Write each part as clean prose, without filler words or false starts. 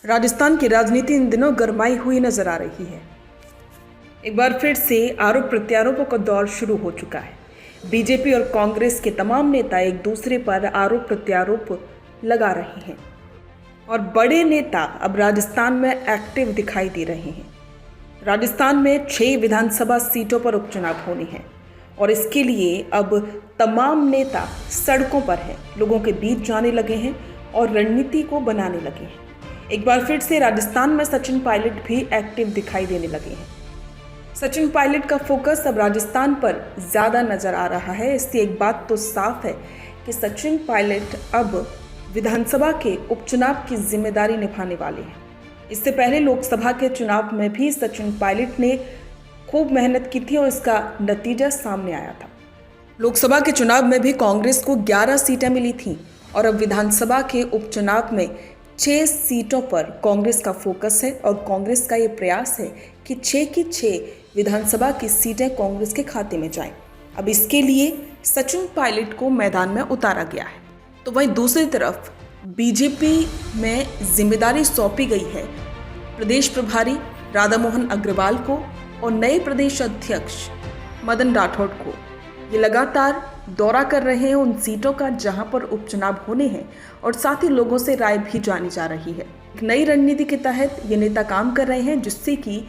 राजस्थान की राजनीति इन दिनों गरमाई हुई नजर आ रही है। एक बार फिर से आरोप प्रत्यारोपों का दौर शुरू हो चुका है। बीजेपी और कांग्रेस के तमाम नेता एक दूसरे पर आरोप प्रत्यारोप लगा रहे हैं और बड़े नेता अब राजस्थान में एक्टिव दिखाई दे रहे हैं। राजस्थान में 6 विधानसभा सीटों पर उपचुनाव होने हैं और इसके लिए अब तमाम नेता सड़कों पर हैं, लोगों के बीच जाने लगे हैं और रणनीति को बनाने लगे हैं। एक बार फिर से राजस्थान में सचिन पायलट भी एक्टिव दिखाई देने लगे हैं। सचिन पायलट का फोकस अब राजस्थान पर ज़्यादा नजर आ रहा है। इससे एक बात तो साफ है कि सचिन पायलट अब विधानसभा के उपचुनाव की जिम्मेदारी निभाने वाले हैं। इससे पहले लोकसभा के चुनाव में भी सचिन पायलट ने खूब मेहनत की थी और इसका नतीजा सामने आया था। लोकसभा के चुनाव में भी कांग्रेस को 11 सीटें मिली थीं और अब विधानसभा के उपचुनाव में 6 सीटों पर कांग्रेस का फोकस है और कांग्रेस का ये प्रयास है कि 6 की 6 विधानसभा की सीटें कांग्रेस के खाते में जाएं। अब इसके लिए सचिन पायलट को मैदान में उतारा गया है। तो वहीं दूसरी तरफ बीजेपी में जिम्मेदारी सौंपी गई है प्रदेश प्रभारी राधा मोहन अग्रवाल को और नए प्रदेश अध्यक्ष मदन राठौड़ को। ये लगातार दौरा कर रहे हैं उन सीटों का जहां पर उपचुनाव होने हैं और साथ ही लोगों से राय भी जानी जा रही है। एक नई रणनीति के तहत ये नेता काम कर रहे हैं जिससे कि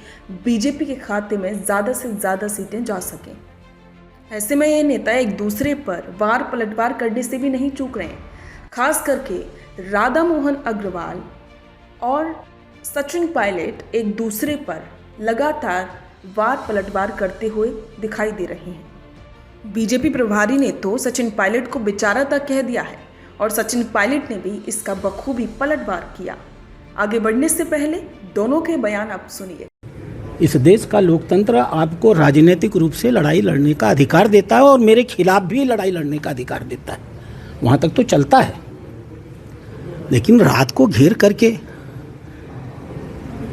बीजेपी के खाते में ज़्यादा से ज़्यादा सीटें जा सकें। ऐसे में ये नेता एक दूसरे पर वार पलटवार करने से भी नहीं चूक रहे हैं। खास करके राधा मोहन अग्रवाल और सचिन पायलट एक दूसरे पर लगातार वार पलटवार करते हुए दिखाई दे रहे हैं। बीजेपी प्रभारी ने तो सचिन पायलट को बेचारा तक कह दिया है और सचिन पायलट ने भी इसका बखूबी पलटवार किया। आगे बढ़ने से पहले दोनों के बयान आप सुनिए। इस देश का लोकतंत्र आपको राजनीतिक रूप से लड़ाई लड़ने का अधिकार देता है और मेरे खिलाफ भी लड़ाई लड़ने का अधिकार देता है। वहां तक तो चलता है, लेकिन रात को घेर करके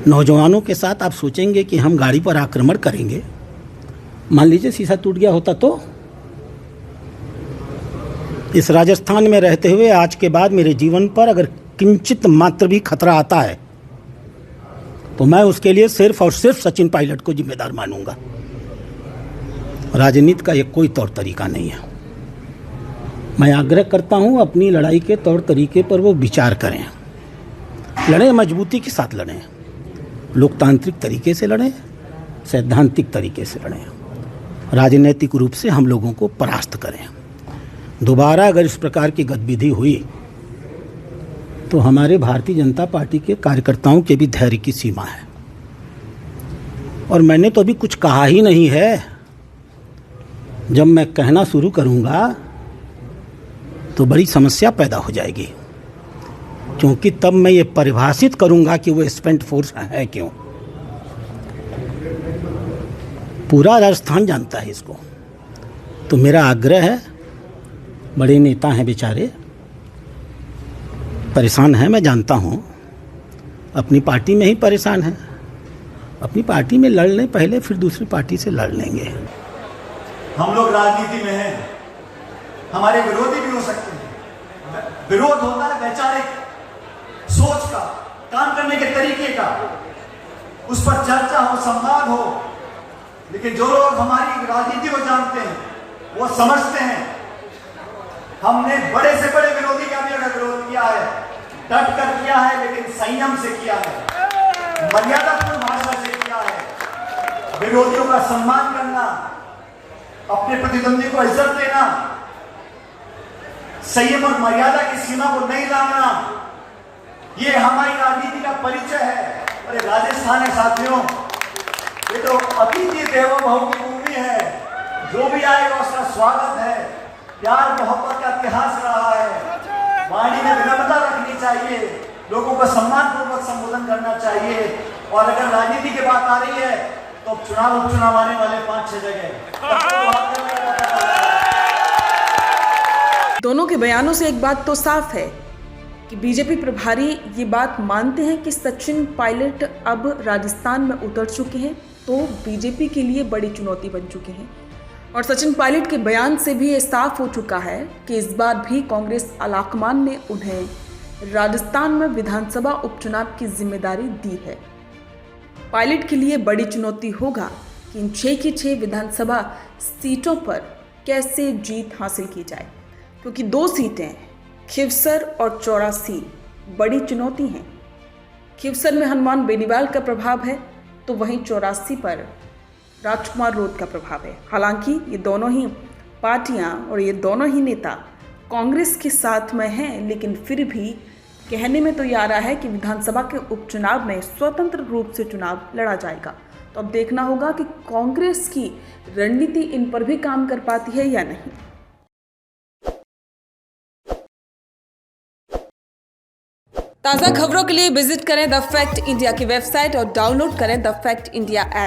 नौजवानों के साथ आप सोचेंगे कि हम गाड़ी पर आक्रमण करेंगे। मान लीजिए शीशा टूट गया होता तो इस राजस्थान में रहते हुए आज के बाद मेरे जीवन पर अगर किंचित मात्र भी खतरा आता है तो मैं उसके लिए सिर्फ और सिर्फ सचिन पायलट को जिम्मेदार मानूंगा। राजनीति का ये कोई तौर तरीका नहीं है। मैं आग्रह करता हूं अपनी लड़ाई के तौर तरीके पर वो विचार करें, लड़ें, मजबूती के साथ लड़ें, लोकतांत्रिक तरीके से लड़ें, सैद्धांतिक तरीके से लड़ें, राजनीतिक रूप से हम लोगों को परास्त करें। दोबारा अगर इस प्रकार की गतिविधि हुई तो हमारे भारतीय जनता पार्टी के कार्यकर्ताओं के भी धैर्य की सीमा है। और मैंने तो अभी कुछ कहा ही नहीं है। जब मैं कहना शुरू करूंगा तो बड़ी समस्या पैदा हो जाएगी, क्योंकि तब मैं ये परिभाषित करूंगा कि वो स्पेंट फोर्स है क्यों। पूरा राजस्थान जानता है इसको। तो मेरा आग्रह है, बड़े नेता हैं बेचारे, परेशान हैं, मैं जानता हूँ, अपनी पार्टी में ही परेशान हैं। अपनी पार्टी में लड़ लें पहले, फिर दूसरी पार्टी से लड़ लेंगे। हम लोग राजनीति में हैं, हमारे विरोधी भी हो सकते हैं। विरोध होता है वैचारिक सोच का, काम करने के तरीके का, उस पर चर्चा हो, संवाद हो। लेकिन जो लोग हमारी राजनीति को जानते हैं वो समझते हैं हमने बड़े से बड़े विरोधी का भी अगर विरोध किया है, डट कर किया है, लेकिन संयम से किया है, मर्यादापूर्ण भाषा से किया है। विरोधियों का सम्मान करना, अपने प्रतिद्वंदी को इज्जत देना, संयम और मर्यादा की सीमा को नहीं लाना, ये हमारी राजनीति का परिचय है। अरे राजस्थान है साथियों, ये तो अतिथि देवो भव की भूमि है। जो भी आएगा उसका स्वागत है। प्यार मोहब्बत का इतिहास रहा है। वाणी में विनम्रता रखनी चाहिए, लोगों को सम्मान पूर्वक संबोधन करना चाहिए। और अगर राजनीति की बात आ रही है तो उपचुनाव आने वाले 5-6 जगह। दोनों के बयानों से एक बात तो साफ है कि बीजेपी प्रभारी ये बात मानते हैं कि सचिन पायलट अब राजस्थान में उतर चुके हैं, तो बीजेपी के लिए बड़ी चुनौती बन चुके हैं। और सचिन पायलट के बयान से भी ये साफ हो चुका है कि इस बार भी कांग्रेस आलाकमान ने उन्हें राजस्थान में विधानसभा उपचुनाव की जिम्मेदारी दी है। पायलट के लिए बड़ी चुनौती होगा कि इन 6 की 6 विधानसभा सीटों पर कैसे जीत हासिल की जाए, क्योंकि 2 सीटें खिवसर और चौरासी बड़ी चुनौती हैं। खिवसर में हनुमान बेनीवाल का प्रभाव है तो वहीं चौरासी पर राजकुमार रोध का प्रभाव है। हालांकि ये दोनों ही पार्टियां और ये दोनों ही नेता कांग्रेस के साथ में हैं, लेकिन फिर भी कहने में तो ये आ रहा है कि विधानसभा के उपचुनाव में स्वतंत्र रूप से चुनाव लड़ा जाएगा। तो अब देखना होगा कि कांग्रेस की रणनीति इन पर भी काम कर पाती है या नहीं। ताज़ा खबरों के लिए विजिट करें द फैक्ट इंडिया की वेबसाइट और डाउनलोड करें द फैक्ट इंडिया ऐप।